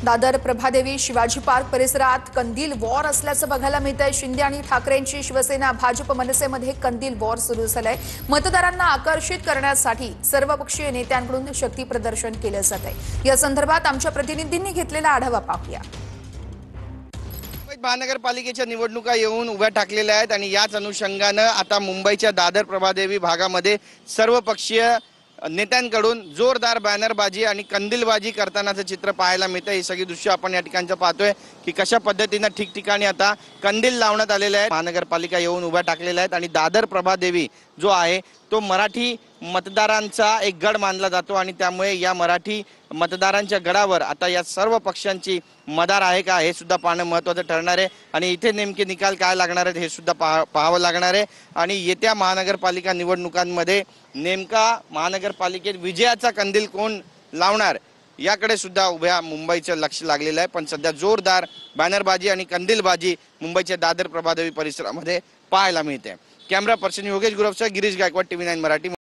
Dadar Prabhadevi Shivaji park परिसरात कंदील war असल्याचं बघायला मिळतंय। शिंदे आणि ठाकरेंची शिवसेना भाजप मनसेमध्ये कंदील वॉर सुरू झालंय। मतदारांना आकर्षित करण्यासाठी सर्वपक्षीय नेत्यांकडून शक्ती प्रदर्शन केलं जातंय। या संदर्भात आमच्या प्रतिनिधींनी घेतलेला आढावा पाहूया। महानगरपालिकेच्या निवडणुका येऊन उभ्या ठाकलेल्या आहेत आणि याच अनुषंगाने आता मुंबईच्या दादर प्रभादेवी भागामध्ये सर्वपक्षीय नेत्यांकडून जोरदार बॅनरबाजी आणि कंदीलबाजी करतानाचं चित्र पाहायला मिळतं। ही सगळी दृश्य आपण या ठिकाणचं पाहतोय की कशा पद्धतीने ठिकठिकाणी आता कंदील लावण्यात आलेले आहेत। महानगरपालिका येऊन उभ्या टाकलेल्या आहेत आणि दादर प्रभादेवी जो आहे तो मराठी मतदारांचा एक गड मानला जातो आणि त्यामुळे या मराठी मतदारांच्या गडावर आता या सर्व पक्षांची मदार आहे का हे सुद्धा पाहणं महत्त्वाचं ठरणार आहे आणि इथे नेमके निकाल काय लागणार आहेत हे सुद्धा पाहावं लागणार आहे। आणि येत्या महानगरपालिका निवडणुकांमध्ये नेमका महानगरपालिकेत विजयाचा कंदील कोण लावणार याकडे सुद्धा उभ्या मुंबईचं लक्ष लागलेलं आहे। पण सध्या जोरदार बॅनरबाजी आणि कंदीलबाजी मुंबईच्या दादर प्रभादेवी परिसरामध्ये पाहायला मिळते। कॅमेरा पर्सन योगेश गुरवसह गिरीश गायकवाड, TV9 मराठी।